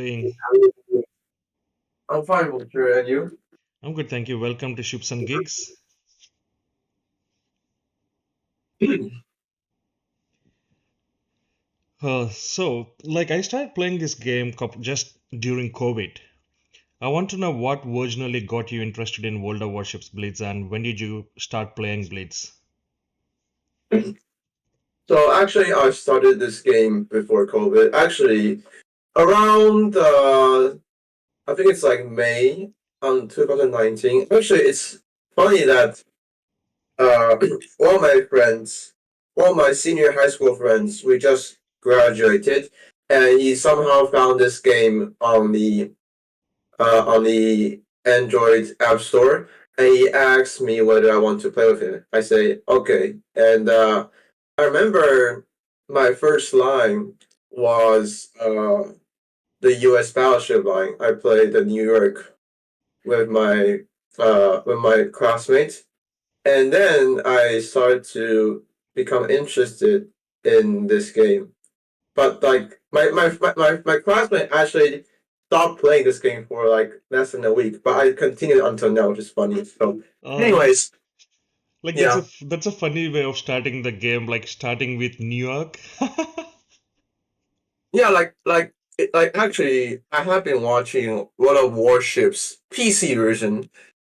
doing? I'm fine, Walter, and you? I'm good, thank you. Welcome to Ships and Gigs. I started playing this game just during COVID. I want to know what originally got you interested in World of Warships Blitz and when did you start playing Blitz? So actually, I started this game before COVID. Actually, around I think it's like May 2019. Actually, it's funny that uh, one of my friends, one of my senior high school friends, we just graduated, and he somehow found this game on the Android App Store, and he asked me whether I want to play with him. I say okay, and I remember my first line was the U.S. battleship line. I played the New York with my classmates, and then I started to become interested in this game. But like my classmate actually stopped playing this game for like less than a week, but I continued until now, which is funny. So, Uh, anyways, like that's a yeah, that's a funny way of starting the game, like starting with New York. yeah, like actually, I have been watching World of Warships PC version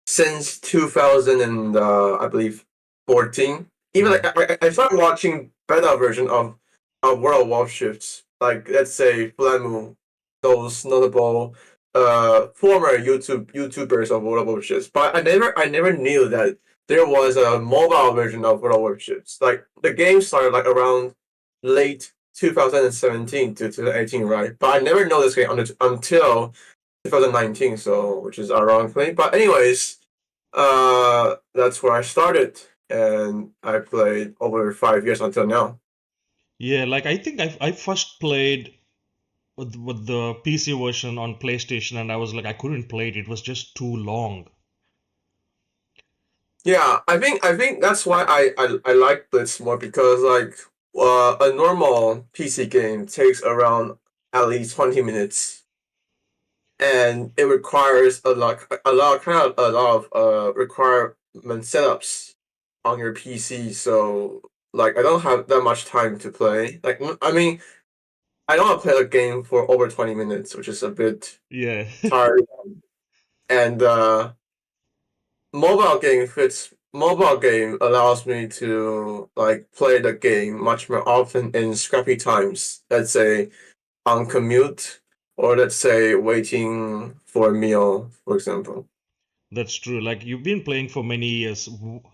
since 2000 and I believe 14. Even like Hmm. I started watching beta version of World of Warships, like let's say Flemu, those notable former YouTubers of World of Warships. But I never knew that there was a mobile version of World of Warships. Like the game started like around late 2017 to 2018, right? But I never know this game until 2019, so which is ironically. But anyways, that's where I started, and I played over 5 years until now. Yeah, like I think I first played with the PC version on PlayStation and I was like I couldn't play it. It was just too long. Yeah, I think that's why I like Blitz more because like a normal PC game takes around at least 20 minutes, and it requires a lot of requirement setups on your PC. So like I don't have that much time to play. Like I mean, I don't want to play a game for over 20 minutes, which is a bit Yeah. tiring. And mobile game allows me to like play the game much more often in scrappy times. Let's say on commute, or let's say waiting for a meal, for example. That's true. Like you've been playing for many years.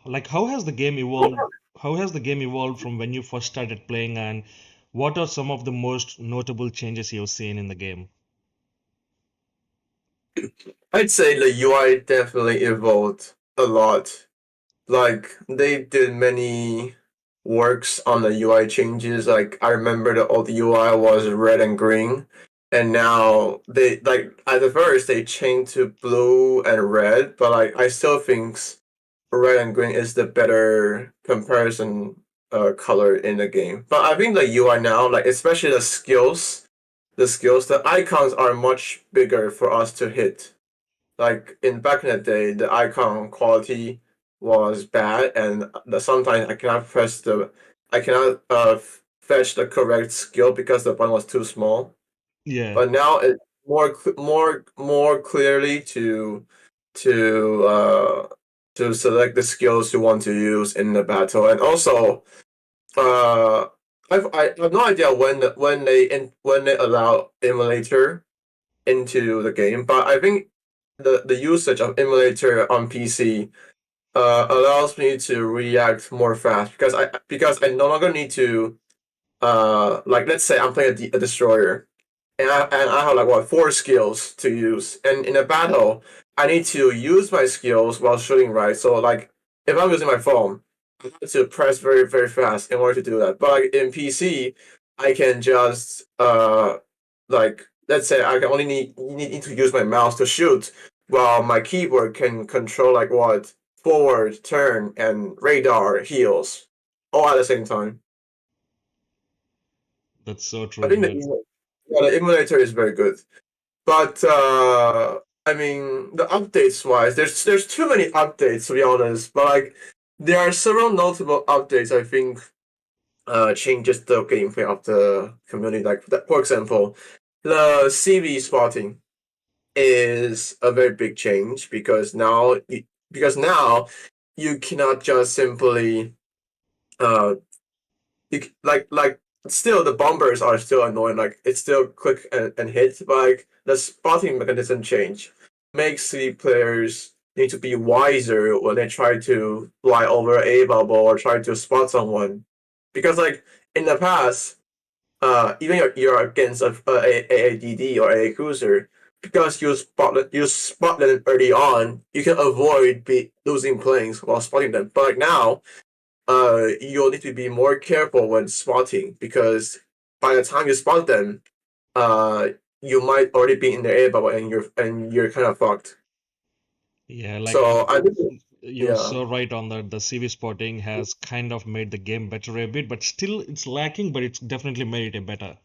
Like how has the game evolved? How has the game evolved from when you first started playing, and what are some of the most notable changes you've seen in the game? I'd say the UI definitely evolved a lot. Like they did many works on the UI changes. Like I remember the old UI was red and green, and now they like at the first they changed to blue and red. But like I still think red and green is the better comparison color in the game. But I think the UI now, like especially the icons are much bigger for us to hit. Like in back in the day, the icon quality was bad, and sometimes I cannot fetch the correct skill because the button was too small. Yeah, But now it more clearly to uh to select the skills you want to use in the battle, and also uh I have no idea when they allow emulator into the game, but I think the usage of emulator on PC allows me to react more fast because I no longer need to like let's say I'm playing a destroyer, and I have like what four skills to use, and in a battle I need to use my skills while shooting, right. So like if I'm using my phone, I have to press very fast in order to do that. But like in PC, I can just like let's say I can only need to use my mouse to shoot, while my keyboard can control like what forward, turn, and radar, heals, all at the same time. that's so I true, think man. the emulator is very good. But I mean, the updates wise, there's too many updates to be honest. But like, there are several notable updates. I think changes the gameplay of the community. Like, for example, the CV spotting is a very big change because now you cannot just simply uh like still the bombers are still annoying, like it's still click and hit, but like the spotting mechanism change makes the players need to be wiser when they try to fly over a bubble or try to spot someone, because like in the past even you're against a AADD or a cruiser, because you spot them early on, you can avoid losing planes while spotting them. But like now, you'll need to be more careful when spotting, because by the time you spot them, uh, you might already be in the air bubble and you're kind of fucked. Yeah, like So I think you're yeah. so right on that. The CV spotting has kind of made the game better a bit, but still it's lacking, but it's definitely made it better.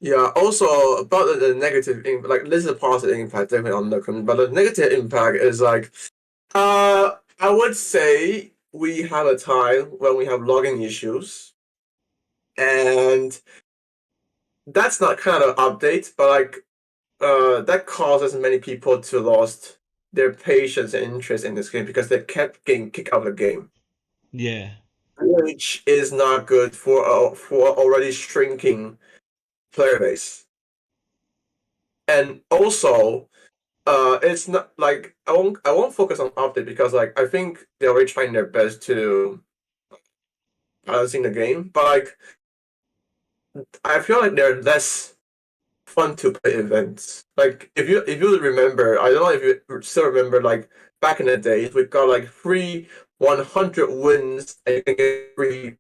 Yeah, also about the negative impact, like this is a positive impact definitely on the community, but the negative impact is like, I would say we have a time when we have logging issues, and that's not kind of update, but like, that causes many people to lost their patience and interest in this game because they kept getting kicked out of the game, Yeah. which is not good for already shrinking player base. And also, it's not like I won't focus on update because like I think they're already trying their best to balancing the game, but like I feel like they're less fun to play events. Like if you remember, I don't know if you still remember, like back in the days, we got like free 100 wins and you can get free.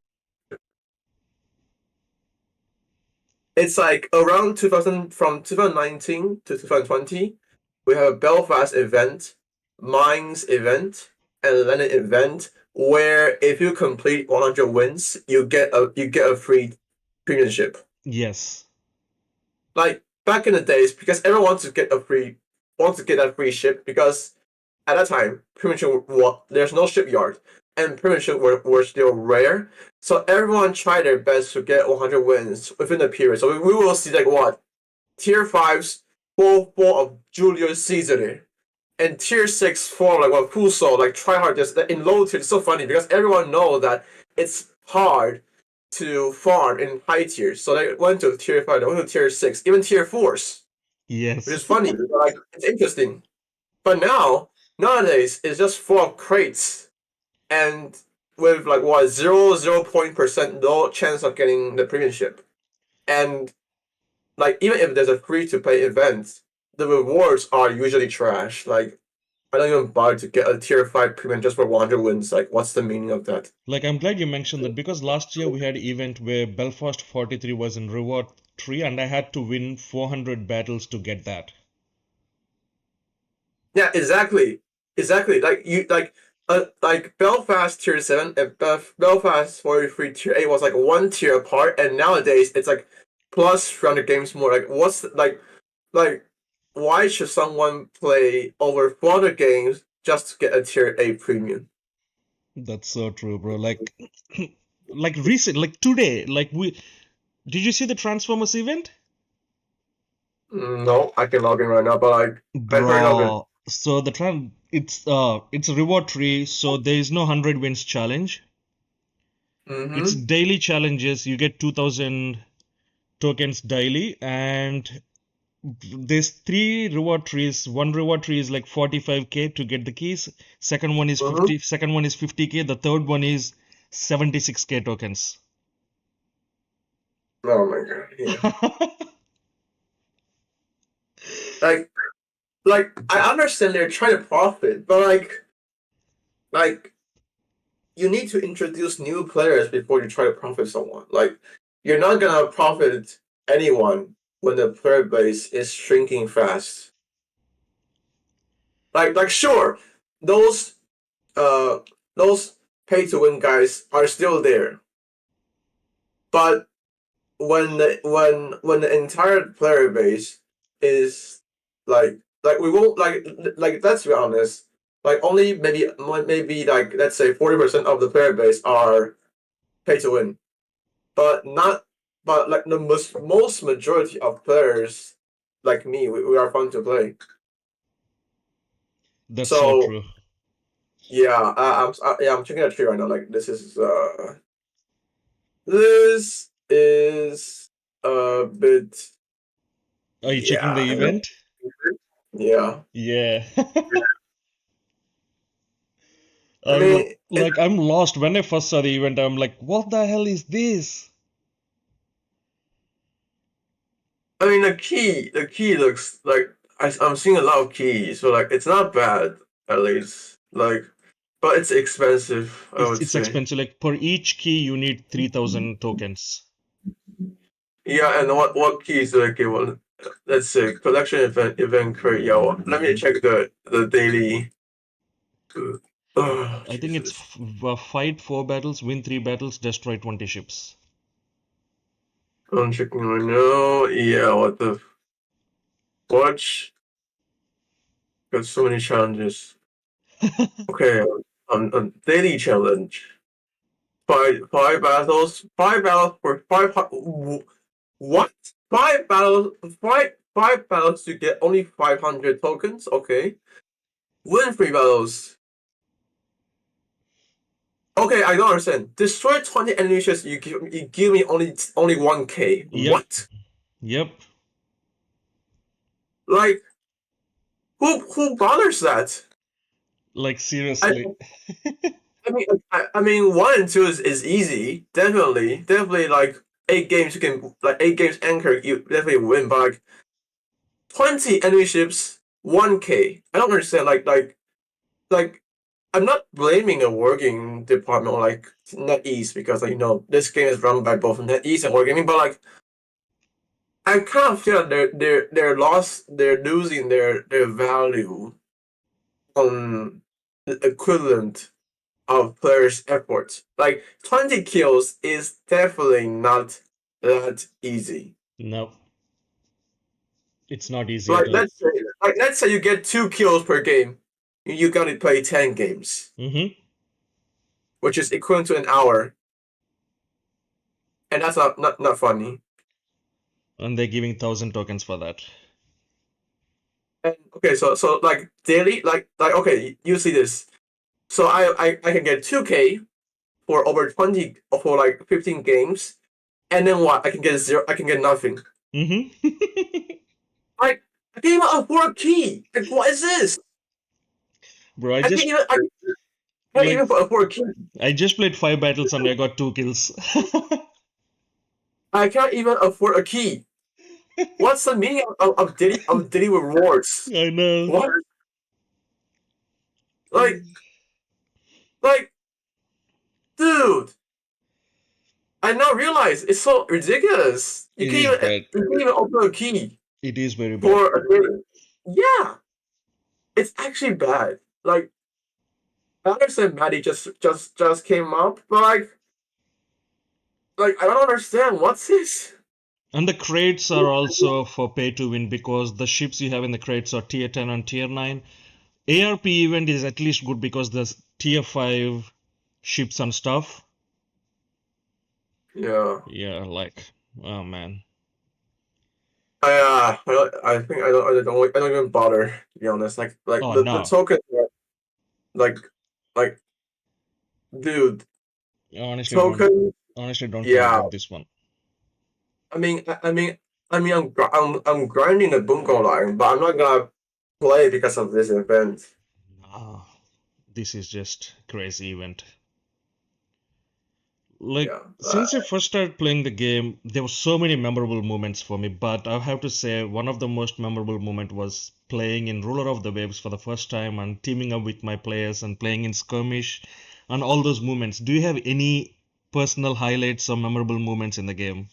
It's like around 2000, from 2019 to 2020, we have a Belfast event, Mines event, and London event where if you complete 100 wins, you get a free premiumship. Yes. Like back in the days, because everyone wants to get that free ship, because at that time premiumship there's no shipyard and premiumship were still rare, so everyone tried their best to get 100 wins within the period. So we will see like what tier fives full of Julius Caesar, and tier six for like what Fuso like try hard. Just in low tier, it's so funny because everyone know that it's hard to farm in high tiers, so they went to tier five, they went to tier six, even tier fours, which is Yes. funny. Like it's interesting, but nowadays it's just full of crates and with like what 0.0% no chance of getting the premiumship, and like even if there's a free to play event, the rewards are usually trash. Like I don't even bother to get a tier five premium just for 100 wins. Like what's the meaning of that? Like I'm glad you mentioned that because last year we had an event where Belfast 43 was in reward 3 and I had to win 400 battles to get that. Yeah, exactly. Like Belfast tier seven and Belfast 43 tier eight was like one tier apart, and nowadays it's like plus 300 games more. Like like why should someone play over 400 games just to get a tier eight premium? That's so true, bro. Like like recent like today, like we did you see the Transformers event? No, I can log in right now, but like I heard of it. Bro, so it's a reward tree, so there is no 100 wins challenge. It's Mm-hmm. daily challenges. You get 2000 tokens daily, and there's three reward trees. One reward tree is like 45k to get the keys. Second one is Mm-hmm. 50. Second one is 50k. The third one is 76k tokens. Oh my god, yeah. Like I understand they're trying to profit, but like you need to introduce new players before you try to profit someone. Like you're not gonna profit anyone when the player base is shrinking fast. Like sure, those uh those pay to win guys are still there, but when the entire player base is like we won't like let's be honest. Like only maybe like let's say 40% of the player base are pay to win, but not but like the most majority of players like me, we are fun to play. That's so So true. yeah, I'm checking the tree right now. Like this is a bit Are you checking the yeah event? yeah. Yeah. I mean, Like I'm lost. When I first saw the event, I'm like, what the hell is this? the key looks like I'm seeing a lot of keys, so like it's not bad at least. Like, but it's expensive, I would It's say. expensive. Like per each key, you need 3,000 tokens. Yeah, and what keys do I give? Well, let's say collection event create. Yeah, well, let me check the daily. Oh I think it's Jesus! fight 4 battles, win 3 battles, destroy 20 ships. I'm checking right now. Yeah, what the watch? Got so many challenges. Okay, on daily challenge. Five battles for what? Five battles to get only 500 tokens. Okay, win 3 battles. Okay, I don't understand. Destroy 20 enemy ships. You give me only 1K. Yep, What? yep. Like who bothers that? Like I seriously. I mean 1 and 2 is easy. Definitely like 8 games you can like 8 games anchor you definitely win. But like 20 enemy ships 1K. I don't understand. Like I'm not blaming a working department or like NetEase because like this game is run by both NetEase and Wargaming, but like I kind of feel like they're losing their value on the equivalent of players' efforts. Like 20 kills is definitely not that easy. No, it's not easy Like at all. let's say you get 2 kills per game, you gotta play 10 games, Mm-hmm. which is equivalent to an hour, and that's not funny. And they're giving 1,000 tokens for that. And okay, so like daily, like okay, you see this. So I can get 2K for over 20 for like 15 games, and then what? I can get zero. I can get nothing. Mm-hmm. Like I can't even afford a key. Like what is this? Bro, I can't even I can't like even afford a key. I just played 5 battles and I got 2 kills. I can't even afford a key. What's the meaning of daily rewards? I know. What? Like like dude, I now realize it's so ridiculous. You It can't is even bad. you can't even open a key It is very bad. for a daily. Yeah, it's actually bad. Like I understand Maddie just came up, but like I don't understand what's this. And the crates are also for pay to win because the ships you have in the crates are tier 10 and tier 9. ARP event is at least good because there's tier 5 ships and stuff. Yeah. Yeah, like, oh man. I think I don't even bother to be honest. Like Oh the no. token like like dude token Honestly don't care yeah. about this one. I mean I mean I'm grinding the bungo line, but I'm not gonna play because of this event. Ah, this is just crazy event. Like Yeah. since I first started playing the game, there were so many memorable moments for me, but I have to say one of the most memorable moment was playing in Ruler of the Waves for the first time and teaming up with my players and playing in skirmish and all those moments. Do you have any personal highlights or memorable moments in the game?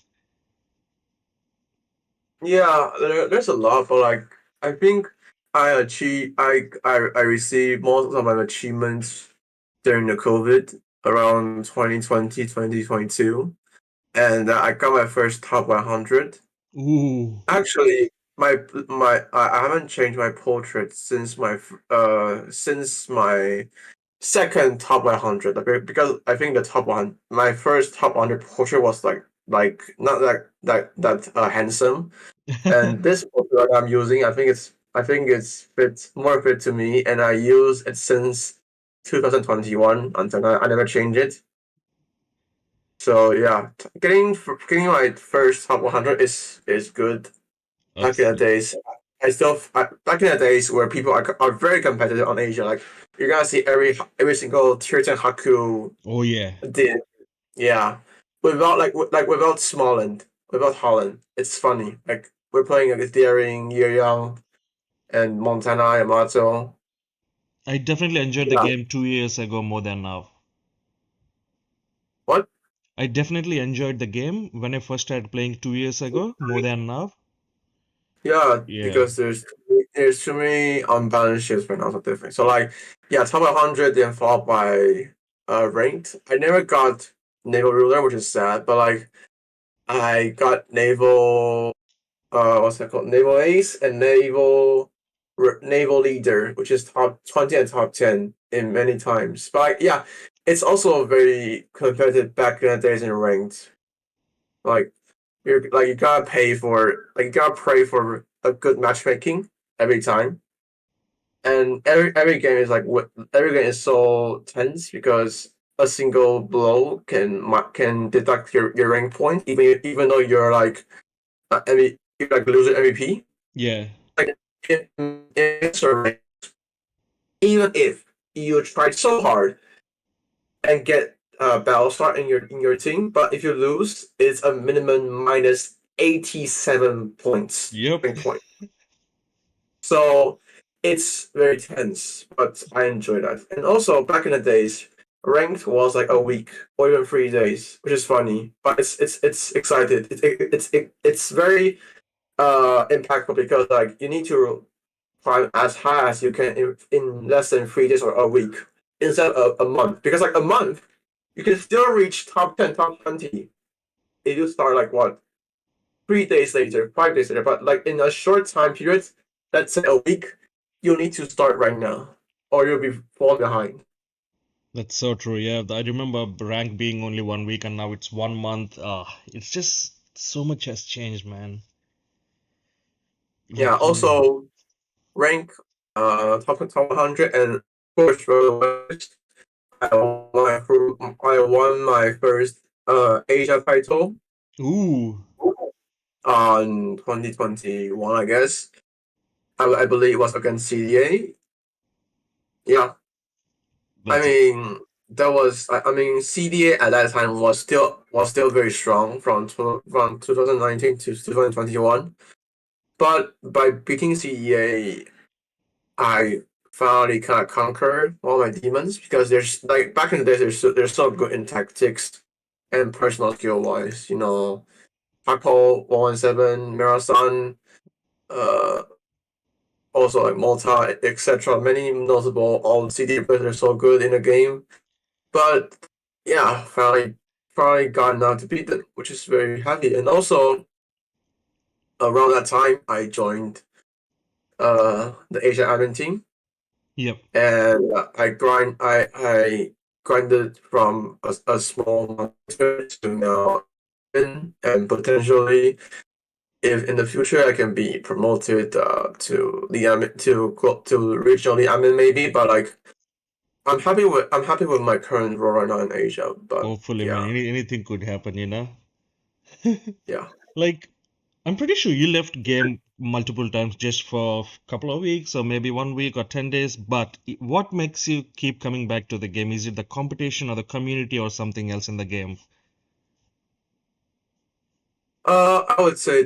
Yeah, there's a lot, but like I think I received most of my achievements during the COVID around 2020 2022, and I got my first top 100. Ooh. Actually, I haven't changed my portrait since my second top 100, because I think the top one my first top 100 portrait was like not that handsome, and this portrait I'm using, I think it's more fit to me, and I use it since 2021 until now. I never changed it. So yeah, getting my first top 100 is good. Back in the Excellent. days, back in the days where people are very competitive on Asia. Like you're gonna see every single tier 10 Haku Oh yeah. did. Yeah, without without Smalland, without Holland. It's funny. Like we're playing against Daring, Young, and Montana Yamato. I definitely enjoyed the Yeah. game 2 years ago more than now. What? I definitely enjoyed the game when I first started playing 2 years ago more than now. Yeah, Yeah. because there's too many unbalanced ships right now, so different. So like, yeah, top 100 then followed by ranked. I never got naval ruler, which is sad, but like I got naval what's that called? Naval ace and naval leader, which is top 20 and top 10 in many times. But like, yeah, it's also very competitive back in the days in ranked. Like you gotta you gotta pray for a good matchmaking every time. And every game is every game is so tense because a single blow can deduct your rank point, even though you're like you're like losing MVP. Yeah. Like in survey, even if you try so hard and get Battlestar in your team, but if you lose, it's a minimum minus 87 points Yep. rank point. So it's very tense, but I enjoy that. And also back in the days, ranked was like a week or even 3 days, which is funny, but it's excited. It's very impactful because like you need to climb as high as you can in less than 3 days or a week instead of a month. Because like a month, you can still reach top 10, top 20 if you start like what 3 days later, 5 days later. But like in a short time period, let's say a week, you need to start right now, or you'll be falling behind. That's so true. Yeah. I remember rank being only 1 week and now it's 1 month. It's just so much has changed, man. Yeah. Like you. Also, rank top 100, and of course, I won my first Asia title Ooh, on 2021, I guess. I believe it was against CDA. Yeah, I that's mean I mean CDA at that time was still very strong from 2019 to 2021. But by beating CDA, I finally kind of conquered all my demons because there's like back in the days they're so good in tactics and personal skill wise. You know, Paco 117, Mirasan, uh, also like Malta, etc. Many notable old CD players are so good in the game. But yeah, finally got enough to beat them, which is very happy. And also around that time, I joined the Asia admin team, yep. and I grinded from a small monster to now and potentially if in the future I can be promoted to the admin to regional lead admin maybe, but like I'm happy with my current role right now in Asia. But Hopefully, man. yeah, Anything could happen, you know? yeah. Like, I'm pretty sure you left game multiple times just for a couple of weeks or maybe 1 week or 10 days. But what makes you keep coming back to the game? Is it the competition or the community or something else in the game? I would say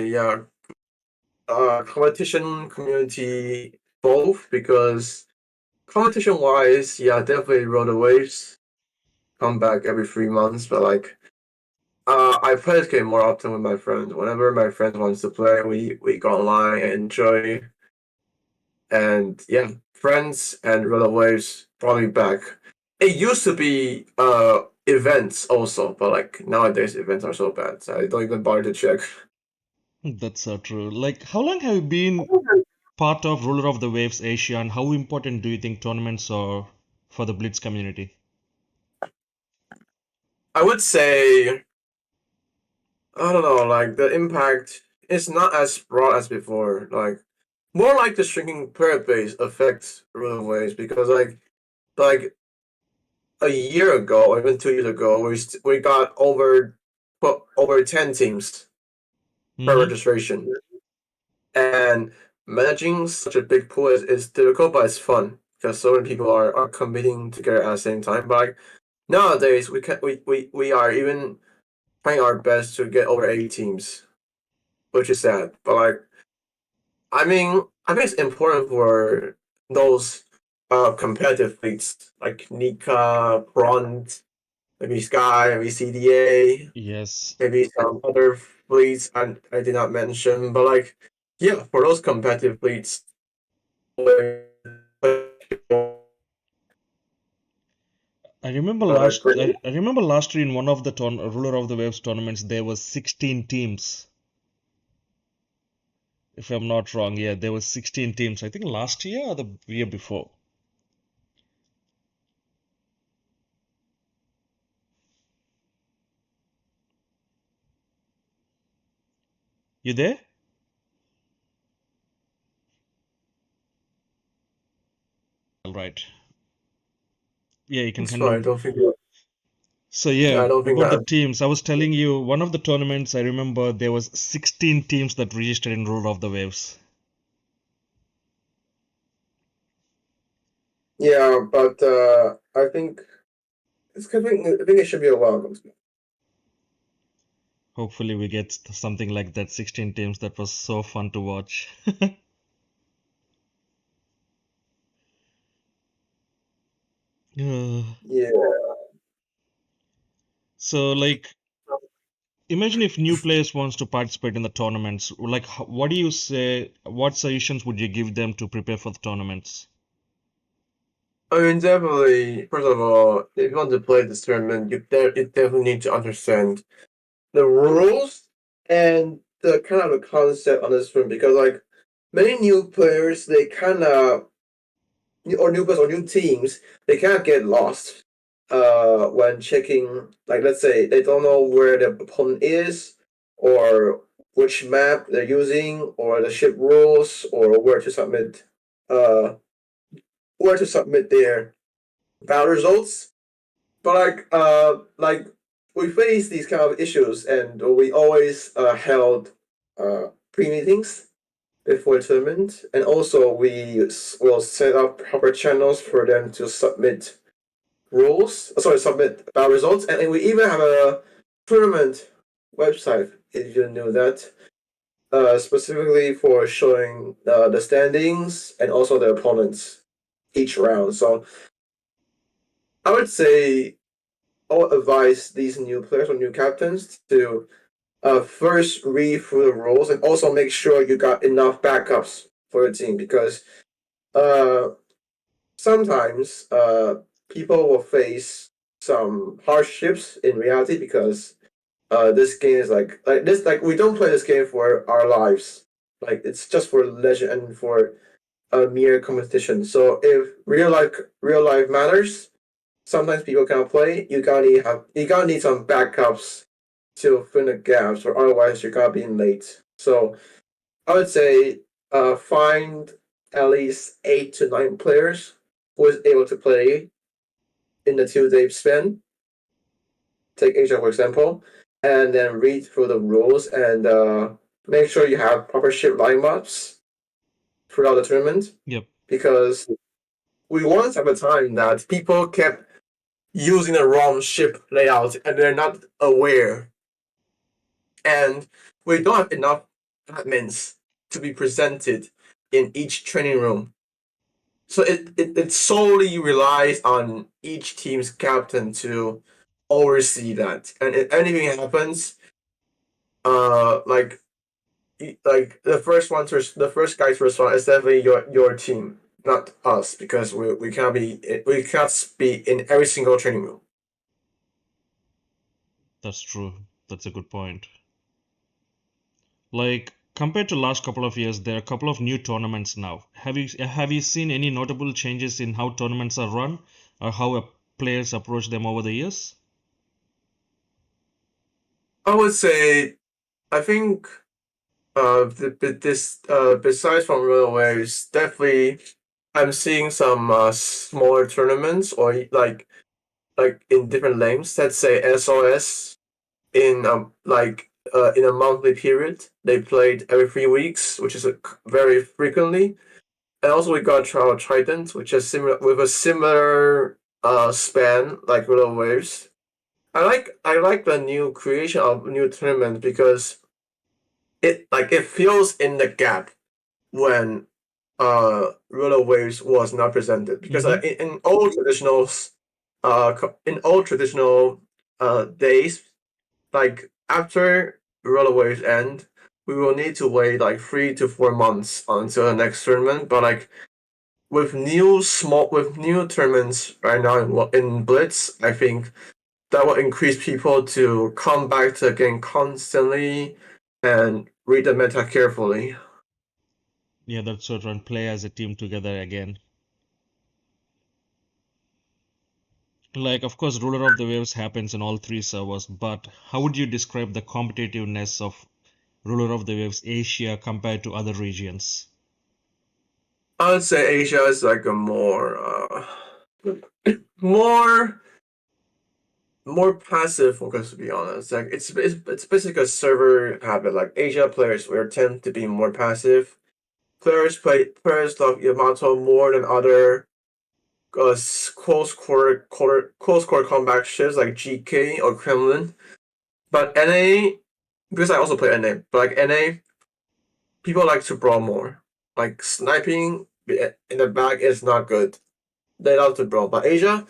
yeah. Competition, community, both because competition wise, yeah, definitely Road of Waves come back every 3 months, but like I play this game more often with my friends. Whenever my friends wants to play, we go online and enjoy. And yeah, friends and Road of Waves probably back. It used to be events also, but like nowadays events are so bad, so I don't even bother to check. That's so true. Like, how long have you been part of Ruler of the Waves Asia, and how important do you think tournaments are for the Blitz community? I would say I don't know, like the impact is not as broad as before. Like more like the shrinking player base affects Runaways because like a year ago or even 2 years ago we got over 10 teams per Mm-hmm. registration. And managing such a big pool is difficult but it's fun because so many people are committing together at the same time. But like nowadays we are even trying our best to get over 8 teams, which is sad. But like I think it's important for those competitive leagues like Nika, Front, maybe Sky, maybe CDA, Yes. maybe some other fleets I did not mention. But like yeah, for those competitive fleets, great. I remember last year in one of the Ruler of the Waves tournaments there was 16 teams. If I'm not wrong, yeah, there was 16 teams. I think last year or the year before. You there? All right. Yeah, you can It's fine. I continue. don't think So yeah, yeah, I don't think about the that teams, I was telling you one of the tournaments I remember there was 16 teams that registered in Ruler of the Waves. yeah, but I think it should be a while. Hopefully we get something like that 16 teams. That was so fun to watch. Uh, Yeah. so like imagine if new players wants to participate in the tournaments. Like what do you say, what suggestions would you give them to prepare for the tournaments? I mean, definitely. First of all, if you want to play this tournament, you definitely need to understand the rules and the kind of the concept on this tournament because like many new players, they kind of or new players or new teams, they kind of get lost when checking. Like, let's say they don't know where the opponent is or which map they're using or the ship rules or uh where to submit their battle results. But like we face these kind of issues, and we always held pre meetings before the tournament, and also will set up proper channels for them to submit submit battle results, and we even have a tournament website if you knew that. Specifically for showing the standings and also the opponents each round. So I would say I would advise these new players or new captains to first read through the rules and also make sure you got enough backups for the team because uh, sometimes people will face some hardships in reality because this game is like we don't play this game for our lives. Like it's just for leisure and for a mere competition. So if real life matters, sometimes people can't play. You gotta need some backups to fill the gaps, or otherwise you're gonna be late. So I would say find at least 8 to 9 players who is able to play in the 2 day span. Take Asia for example, and then read through the rules and make sure you have proper ship lineups throughout the tournament Yep, because we once have a time that people kept using the wrong ship layout and they're not aware. And we don't have enough admins to be presented in each training room. So it solely relies on each team's captain to oversee that. And if anything happens, like the first guy to respond is definitely your team, not us, because we can't be in every single training room. that's true. That's a good point. Like compared to last couple of years, there are a couple of new tournaments now. Have you seen any notable changes in how tournaments are run or how players approach them over the years? I would say I think this besides from World of Warships, definitely I'm seeing some smaller tournaments or like in different lengths. Let's say SOS in in a monthly period. They played every 3 weeks, which is very frequently. And also we got Trial Trident, which is similar with a similar span like World of Waves. I like the new creation of new tournament because it fills in the gap when World Waves was not presented because Mm-hmm. in all traditional days, like after World Waves end, we will need to wait like 3 to 4 months until the next tournament. But like with new tournaments right now in Blitz, I think that will increase people to come back to the game constantly and read the meta carefully. Yeah, that's sort of and play as a team together again. Like, of course, Ruler of the Waves happens in all three servers, but how would you describe the competitiveness of Ruler of the Waves Asia compared to other regions? I would say Asia is like a more more passive focus, to be honest. Like it's basically a server habit. Like Asia players will tend to be more passive. Players love Yamato more than other close core combat ships like GK or Kremlin. But NA, because I also play NA, but like NA, people like to brawl more. Like sniping in the back is not good. They love to brawl. But Asia,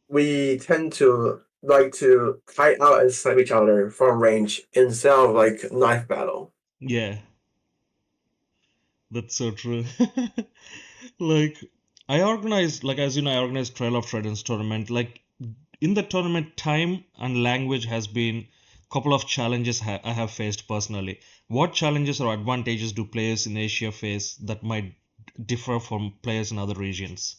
we tend to like to kite out and snipe each other from range instead of like knife battle. Yeah, that's so true. Like, I organized, like, as you know, I organized Trail of Tridents tournament. Like, in the tournament, time and language has been couple of challenges I have faced personally. What challenges or advantages do players in Asia face that might differ from players in other regions?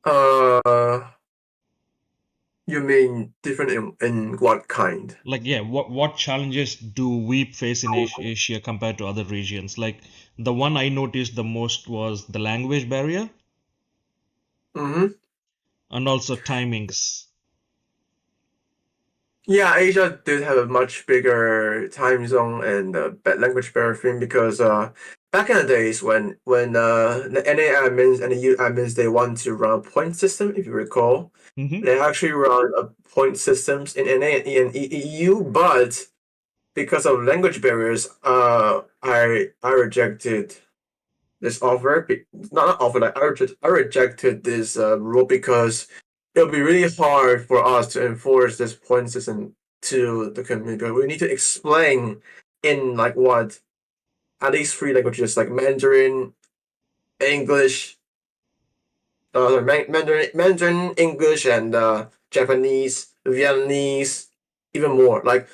Uh, you mean different in what kind? Like, yeah, what challenges do we face in Asia compared to other regions? Like, the one I noticed the most was the language barrier Mm-hmm. and also timings. Yeah, Asia did have a much bigger time zone and language barrier thing because back in the days when the NA admins and the EU admins they want to run a point system, if you recall, Mm-hmm. they actually run a point systems in NA and EU, but because of language barriers, I rejected this offer. Not offer, like I rejected this rule because it'll be really hard for us to enforce this point system to the community. We need to explain in like what at least three languages like Mandarin, English, Mandarin, English, and Japanese, Vietnamese, even more. Like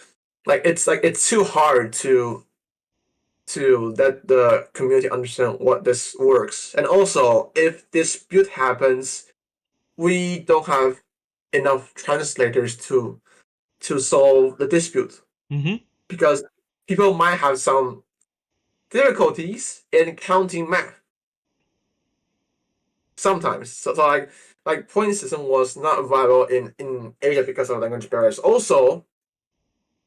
it's too hard to let the community understand what this works. And also, if dispute happens, we don't have enough translators to solve the dispute Mm-hmm. because people might have some difficulties in counting math sometimes. So like point system was not viable in Asia because of language barriers. Also,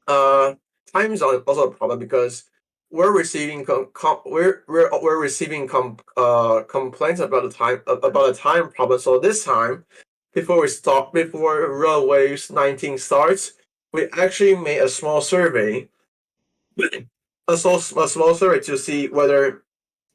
uh, time is also a problem because we're receiving we're receiving complaints about the time problem. So this time, before Railways 19 starts, we actually made a small survey, a small survey to see whether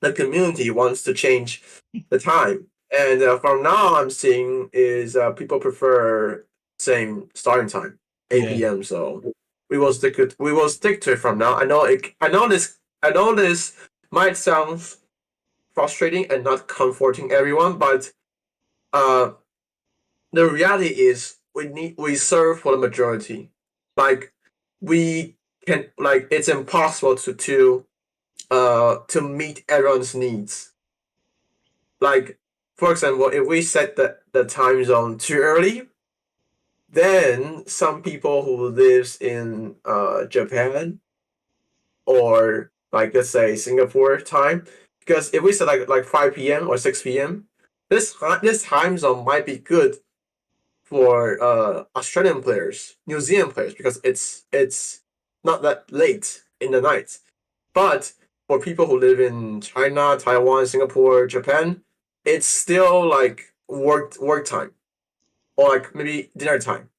the community wants to change the time. And from now, I'm seeing is people prefer same starting time, Yeah. 8 p.m. So we will stick to it from now. I know this might sound frustrating and not comforting everyone, but uh, the reality is we serve for the majority. Like we can like it's impossible to meet everyone's needs. Like for example, if we set the time zone too early, then some people who lives in Japan or like let's say Singapore time, because if we set like 5 p.m. or 6 p.m., this time zone might be good for Australian players, New Zealand players, because it's not that late in the night. But for people who live in China, Taiwan, Singapore, Japan, it's still like work time or like maybe dinner time.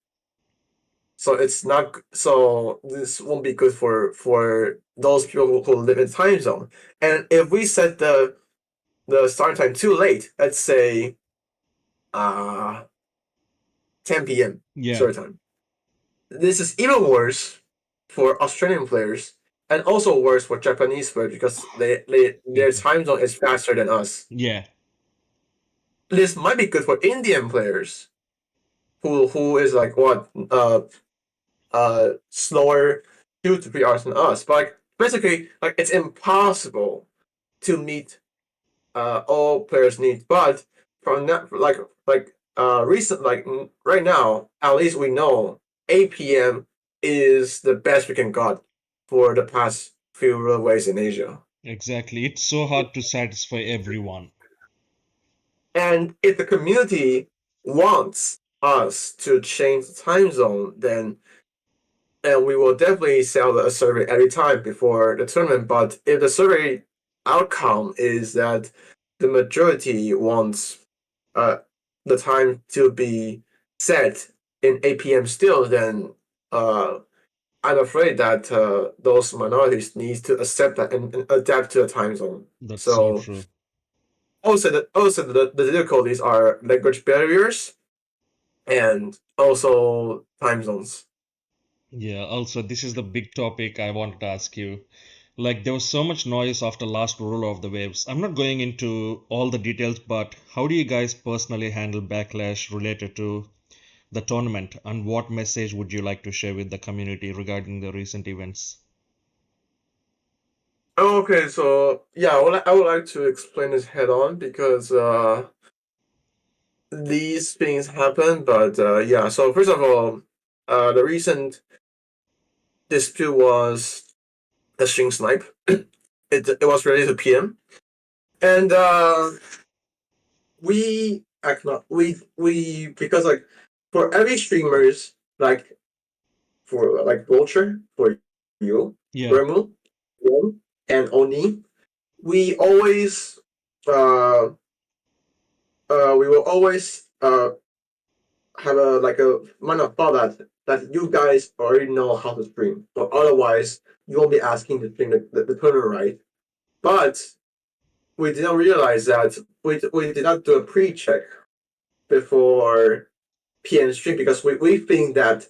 So it's not so this won't be good for those people who live in time zone. And if we set the starting time too late, let's say uh 10 p.m. Yeah, start time. This is even worse for Australian players and also worse for Japanese players because their okay. time zone is faster than us. Yeah, This might be good for Indian players who is like what slower 2 to 3 hours than us. But like basically like it's impossible to meet all players' needs. But from that recent right now, at least we know 8 p.m. is the best we can got for the past few railways in Asia. exactly. It's so hard to satisfy everyone. And if the community wants us to change the time zone, then and we will definitely sell a survey every time before the tournament. But if the survey outcome is that the majority wants uh, the time to be set in 8 p.m. still, then uh, I'm afraid that those minorities need to accept that and adapt to the time zone. That's so So true. also the difficulties are language barriers and also time zones. Yeah, also, this is the big topic I wanted to ask you. Like, there was so much noise after last roll of the waves. I'm not going into all the details, but how do you guys personally handle backlash related to the tournament, and what message would you like to share with the community regarding the recent events? Okay, so yeah, I would like to explain this head on because these things happen. But yeah, so first of all, the recent dispute was a string snipe. It was related to PM, and we because like for every streamers like for like Vulture for you, Yeah, Remu, Ren, and Oni, we always uh we will always have a like a mind of thought that you guys already know how to stream, but otherwise you won't be asking to stream the tournament, right? But we didn't realize that we did not do a pre-check before PN stream because we think that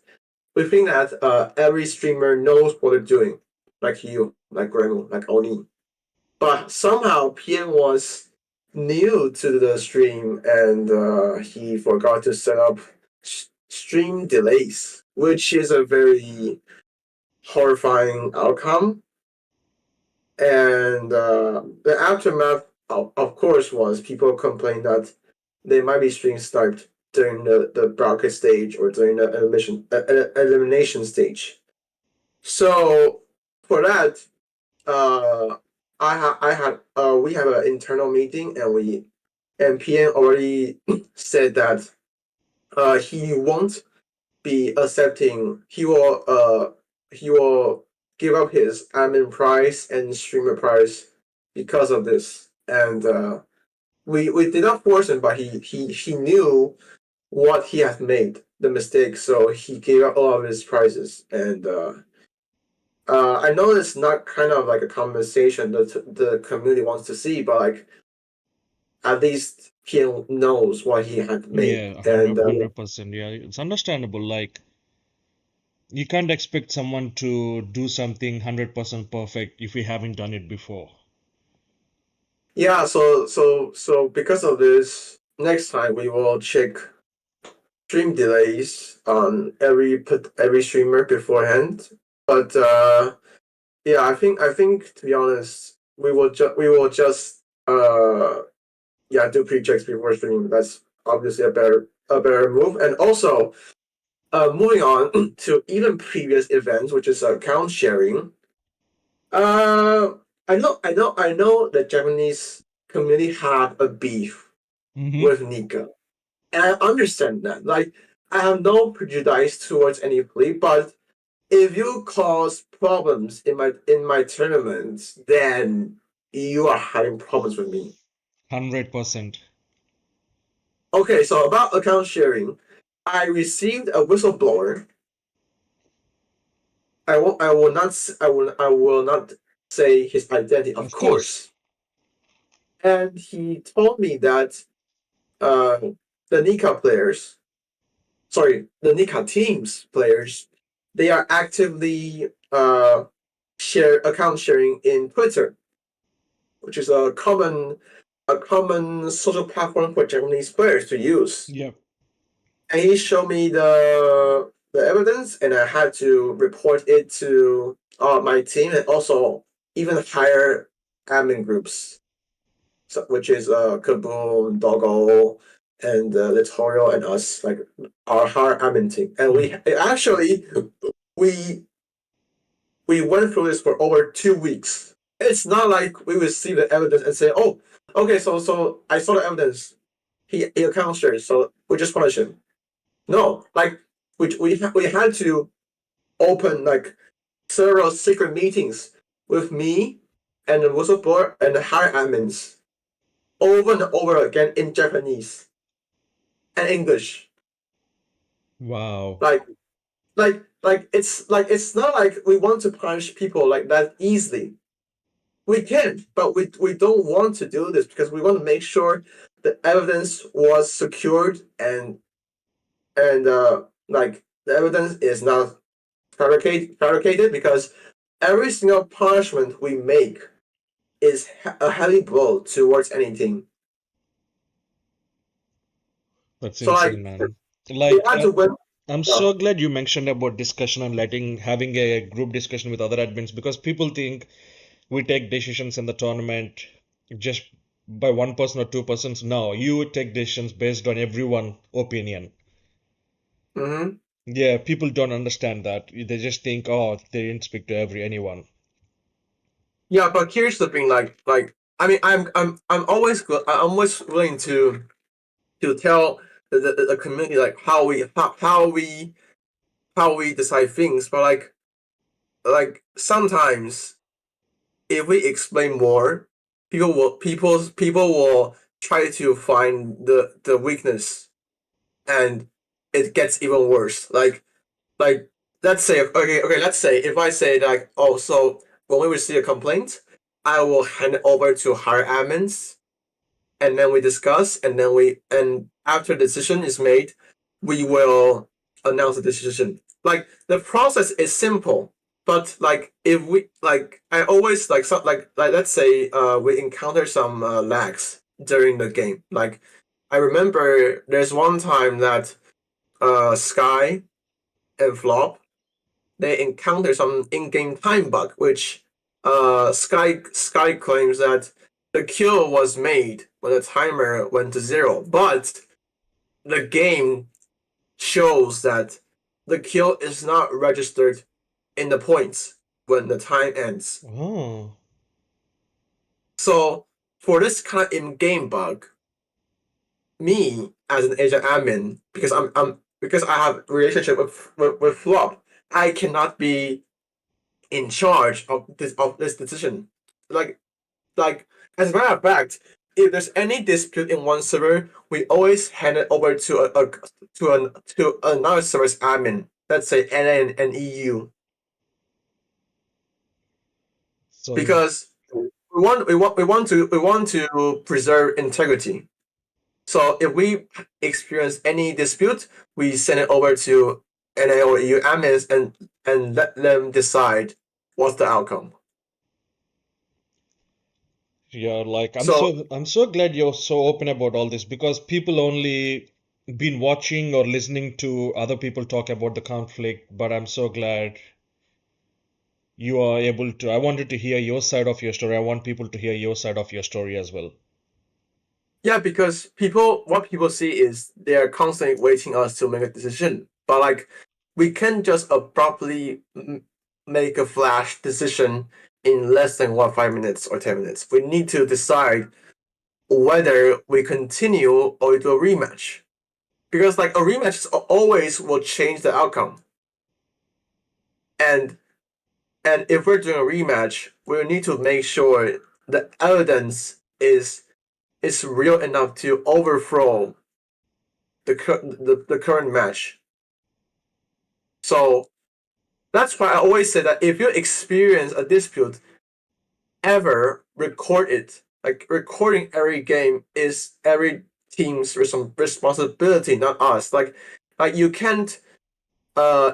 every streamer knows what they're doing, like you, like Gremu, like Oni. But somehow PN was new to the stream and he forgot to set up stream delays, which is a very horrifying outcome. And the aftermath, of course, was people complained that they might be stream sniped during the bracket stage or during the elimination stage. So for that, uh, I had we have an internal meeting and PN already said that he won't be accepting. He will give up his admin price and streamer price because of this. And we did not force him, but he knew what he had made the mistake, so he gave up all of his prizes. And I know it's not kind of like a compensation that the community wants to see, but like at least he knows what he had made. yeah, And 100%. Yeah, it's understandable. Like, you can't expect someone to do something 100% perfect if we haven't done it before. yeah, so because of this, next time we will check stream delays on every streamer beforehand. But yeah, I think to be honest, we will just yeah, do pre-checks before streaming. That's obviously a better move. And also, moving on to even previous events, which is account sharing. Uh, I know the Japanese community had a beef Mm-hmm. with Nika, and I understand that. Like, I have no prejudice towards any play, but if you cause problems in my tournaments, then you are having problems with me. 100%. Okay, so about account sharing, I received a whistleblower. I will not say his identity, of Of course. course. And he told me that uh, the Nika players, sorry, the Nika teams players, they are actively share account sharing in Twitter, which is a common social platform for Japanese players to use. Yep. And he showed me the evidence, and I had to report it to my team, and also even higher admin groups, so, which is Kaboom, Doggo, and Littorio, and us, like our higher admin team. And we Mm. actually we we went through this for over 2 weeks. It's not like we receive the evidence and say, "Oh, okay, so I saw the evidence. He accounts shares, so we just punish him." No, like we had to open like several secret meetings with me and the whistleblower and the higher admins over and over again in Japanese and English. Wow. Like it's not like we want to punish people like that easily. We can, but we don't want to do this because we want to make sure the evidence was secured, and like the evidence is not fabricated, because every single punishment we make is a heavy blow towards any team. That's So like insane, man. we Like, had to win. I'm Uh, so glad you mentioned about discussion and having a group discussion with other admins because people think we take decisions in the tournament just by one person or two persons. No, you take decisions based on everyone opinion. mhm. Yeah, people don't understand that. They just think, oh, they didn't speak to anyone. Yeah, but here's the thing. Like I mean, I'm always good. I'm always willing to tell the community like how we decide things. But like sometimes if we explain more, people will try to find the weakness, and it gets even worse. Like let's say, okay, let's say if I say like, oh, so when we receive a complaint, I will hand it over to higher admins, and then we discuss, and after the decision is made, we will announce the decision. Like the process is simple, but like if we like, I always like, so, like let's say we encounter some lags during the game. Like I remember there's one time that Sky and Flop, they encounter some in-game time bug, which Sky claims that the kill was made when the timer went to zero, but the game shows that the kill is not registered in the points when the time ends. Oh, So for this kind of in-game bug, me as an agent admin, because I have a relationship with Flop, I cannot be in charge of this decision. Like like as a matter of fact, if there's any dispute in one server, we always hand it over to another server's admin. Let's say NA and EU, so because we want to preserve integrity. So if we experience any dispute, we send it over to NA or EU admins, and let them decide what's the outcome. yeah, like So I'm so glad you're so open about all this because people only been watching or listening to other people talk about the conflict, but I'm so glad. you are able to. I wanted to hear your side of your story. I want people to hear your side of your story as well. Yeah, because what people see is they are constantly waiting us to make a decision. But like, we can't just abruptly make a flash decision in less than 5 minutes or 10 minutes. We need to decide whether we continue or we do a rematch. Because like a rematch always will change the outcome. And if we're doing a rematch, we need to make sure the evidence is real enough to overthrow the current match. So that's why I always say that if you experience a dispute, ever record it. Like recording every game is every team's responsibility, not us. Like you can't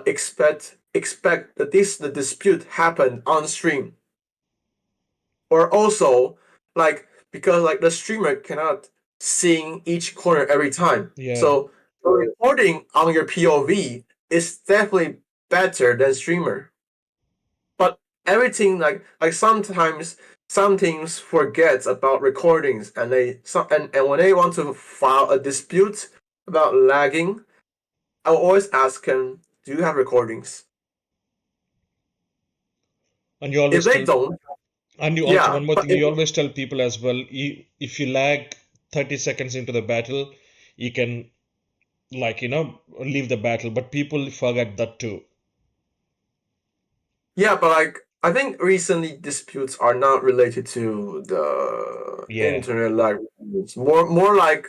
expect that the dispute happened on stream, or also like because like the streamer cannot sing each corner every time. Yeah. So recording on your POV is definitely better than streamer. But everything like sometimes some teams forget about recordings and and when they want to file a dispute about lagging, I'll always ask them, do you have recordings? And you If always they tell, don't, and you also, yeah, one more but thing, you always tell people as well, if you lag 30 seconds into the battle, you can, like, leave the battle. But people forget that too. yeah, but like I think recently disputes are not related to the Yeah. internet lag. It's more like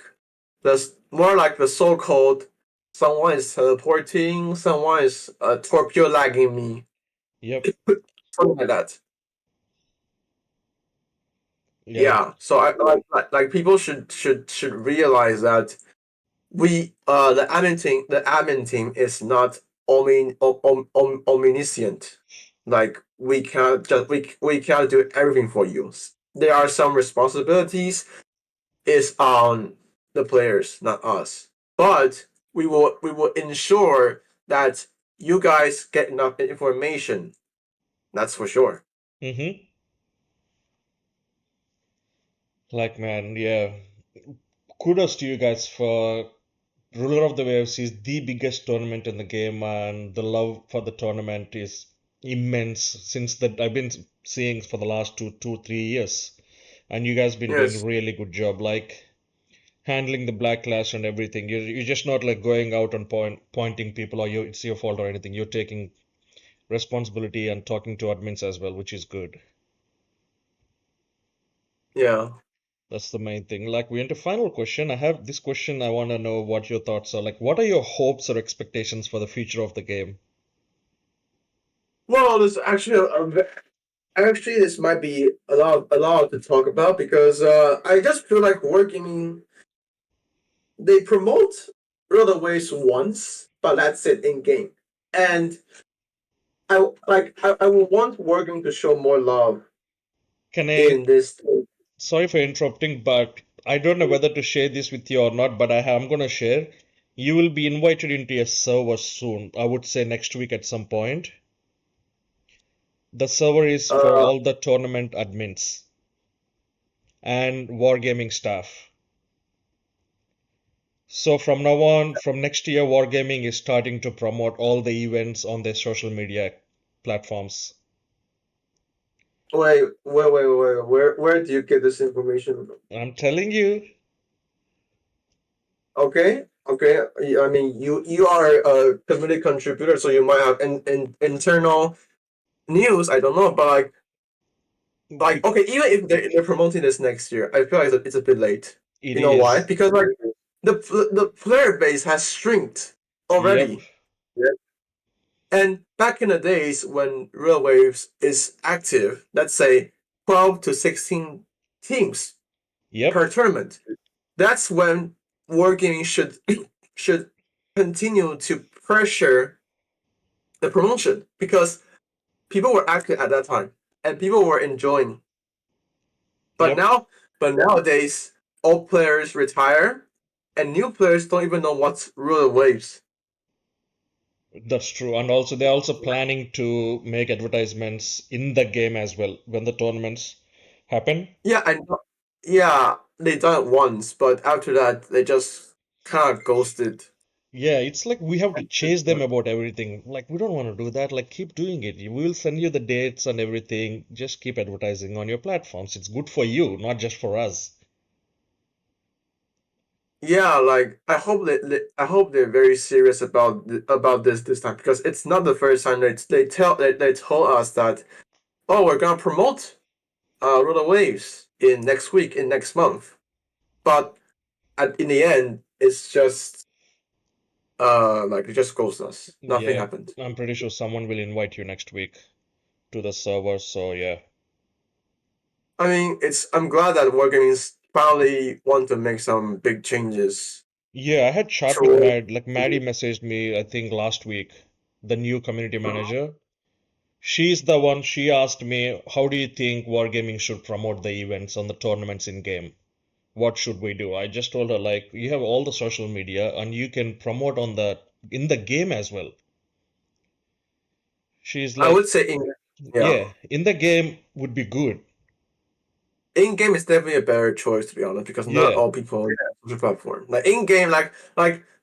the so-called someone is teleporting, someone is torpedo lagging me, Yep. something like that. Yeah. Yeah, so I like people should realize that the admin team is not omniscient. Like we cannot do everything for you. There are some responsibilities is on the players, not us. But we will ensure that you guys get enough information. That's for sure. Mm-hmm. Like, man, yeah. Kudos to you guys for Ruler of the Waves is the biggest tournament in the game, and the love for the tournament is immense since that I've been seeing for the last 3 years. And you guys been doing a Yes. really good job, like handling the backlash and everything. You're just not like going out and pointing people or it's your fault or anything. You're taking responsibility and talking to admins as well, which is good. Yeah. That's the main thing. Like, we enter final question. I have this question. I want to know what your thoughts are. Like, what are your hopes or expectations for the future of the game? Well, there's actually actually this might be a lot to talk about because I just feel like wargaming they promote Waves once, but that's it in game. And I would want wargaming to show more love Can I, in this. sorry for interrupting, but I don't know whether to share this with you or not, but I'm gonna share. You will be invited into a server soon. I would say next week at some point. The server is for Uh, all the tournament admins and wargaming staff. So from now on, from next year, wargaming is starting to promote all the events on their social media platforms. wait. Where do you get this information? I'm telling you, Okay, okay. I mean, you are a community contributor, so you might have internal news. I don't know, but like bec- okay, even if they're promoting this next year, I feel like it's a bit late. it You know why? is. Because like the player base has shrinked Yep, already. Yeah. And back in the days when Real Waves is active, let's say 12 to 16 teams yep, per tournament, that's when Wargaming should continue to pressure the promotion because people were active at that time and people were enjoying. But yep. now, but nowadays, old players retire, and new players don't even know what's Ruler Waves. That's true. And also they're also planning to make advertisements in the game as well when the tournaments happen. Yeah, yeah, they done it once, but after that they just kind of ghosted. Yeah, it's like we have to chase them about everything. Like we don't want to do that. Like keep doing it. We will send you the dates and everything. Just keep advertising on your platforms. It's good for you, not just for us. Yeah, like I hope they're very serious about about this time because it's not the first time they told us that, oh, we're gonna promote Roller Waves in next week, in next month, but in the end it's just like it just ghosted us. Nothing Yeah, happened. I'm pretty sure someone will invite you next week to the server. So yeah. I mean, it's I'm glad that Wargaming's finally want to make some big changes Yeah, I had chat with to. Mad. Like Maddie messaged me, I think last week, the new community manager. She's the one, she asked me, how do you think Wargaming should promote the events on the tournaments in game? What should we do? I just told her, like, you have all the social media and you can promote on the in the game as well. She's I like, would say yeah. yeah, in the game would be good. In game is definitely a better choice to be honest because not Yeah, all people have social platform. Like in game, like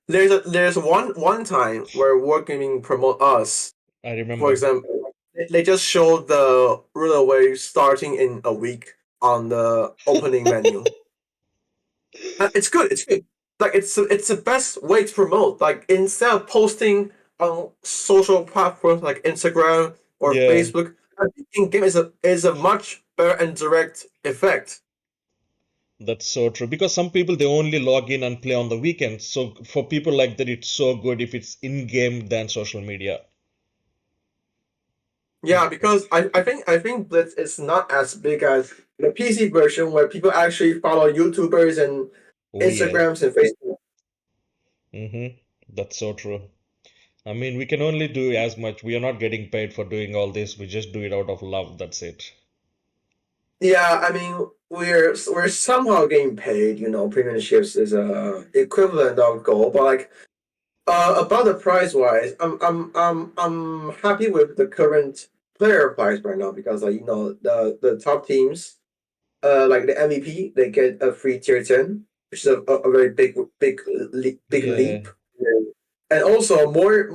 there's one time where Wargaming promote us. I For remember. example, they just showed the ruler wave starting in a week on the opening menu. It's good. It's good. Like it's the best way to promote. Like instead of posting on social platforms like Instagram or Yeah, Facebook, I think in game is a much better and direct effect. that's so true. Because some people they only log in and play on the weekends. So for people like that, it's so good if it's in game than social media. Yeah, because I think Blitz is not as big as the PC version where people actually follow YouTubers and Oh yeah. Instagrams and Facebook. Mm-hmm. That's so true. I mean, we can only do as much. We are not getting paid for doing all this. We just do it out of love. That's it. Yeah, I mean we're somehow getting paid. You know, premium ships is a equivalent of gold, but like about the price wise, I'm happy with the current player price right now because like you know the top teams like the MVP, they get a free tier 10, which is a very big Yeah, leap. And also more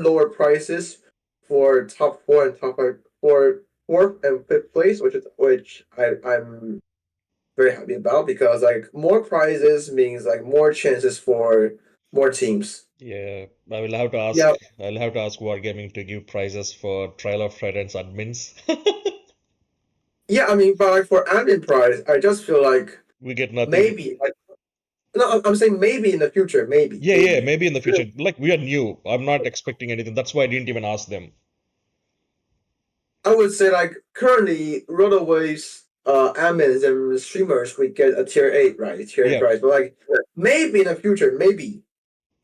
lower prices for top four and top five for fourth and fifth place, which I'm very happy about because like more prizes means like more chances for more teams. yeah. I will have to ask. Yeah, I'll have to ask Wargaming to give prizes for Trial of Tridents admins. yeah. I mean, but like for admin prize, I just feel like We get nothing. maybe like no, I'm saying maybe in the future, Yeah, yeah. maybe. Maybe in the future. Like we are new. I'm not expecting anything. That's why I didn't even ask them. I would say like currently RotoWaves admins and streamers we get a tier 8, right? Tier 8 Yeah. price. But like maybe in the future, maybe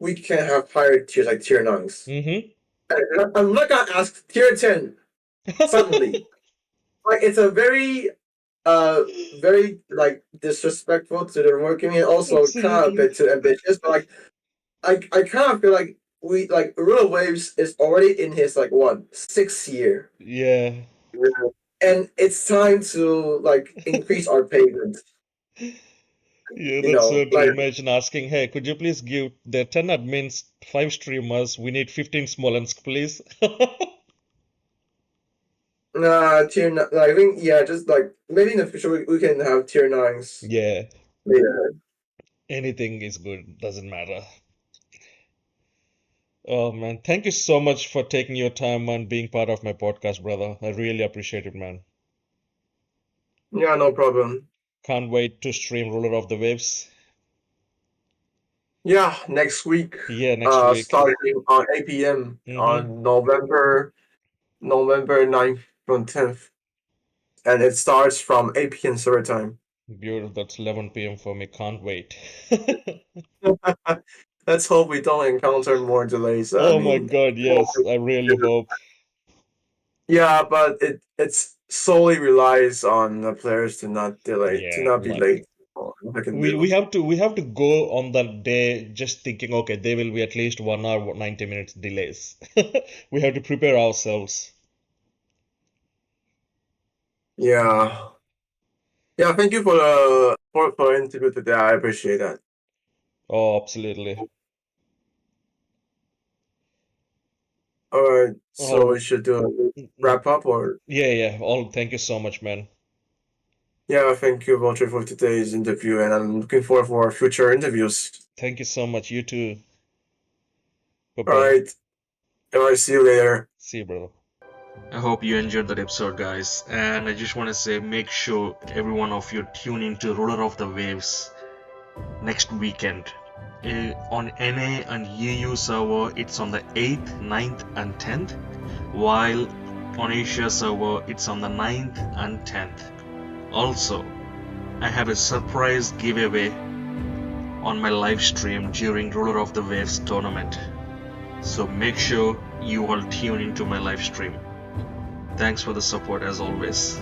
we can have higher tiers like tier 9s. Mm-hmm. And I'm not gonna ask tier 10 suddenly. Like it's a uh very like disrespectful to the working and also kind of a Absolutely. bit too ambitious, but like I kind of feel like we like Ruler Waves is already in his like what 6th year, Yeah. and it's time to like increase our payment. Yeah, You that's so know, true. like Imagine asking, hey, could you please give the 10 admins, 5 streamers, we need 15 Smolensk, please. I think yeah, just like maybe in the future we can have tier 9s. Yeah, Yeah, anything is good, doesn't matter. Oh man, thank you so much for taking your time and being part of my podcast, brother. I really appreciate it, man. yeah, no problem. Can't wait to stream Ruler of the Waves. Yeah, next week, Yeah, next week. starting on 8 p.m. Mm-hmm. on November 9th from 10th, and it starts from 8 p.m. server time. Beautiful. That's 11 p.m. for me. Can't wait. Let's hope we don't encounter more delays. I Oh my mean, God, yes, I really hope. yeah, but it's solely relies on the players to not delay, to Yeah, not be luck. late. what I can we do. we have to we have to go on that day just thinking, okay, there will be at least 1 hour, 90 minutes delays. We have to prepare ourselves. Yeah. Yeah, thank you for the interview today. I appreciate that. Oh, absolutely. All right, so All we should do a mm, wrap up or yeah, yeah. All thank you so much, man. yeah, thank you, Vulture, for today's interview, and I'm looking forward for future interviews. Thank you so much. You too. Bye All bye. right, all right, see you later. See you, brother. I hope you enjoyed that episode, guys. And I just want to say, make sure every one of you tune into Ruler of the Waves next weekend. On NA and EU server, it's on the 8th, 9th, and 10th, while on Asia server, it's on the 9th and 10th. Also, I have a surprise giveaway on my live stream during Ruler of the Waves tournament. So make sure you all tune into my live stream. Thanks for the support as always.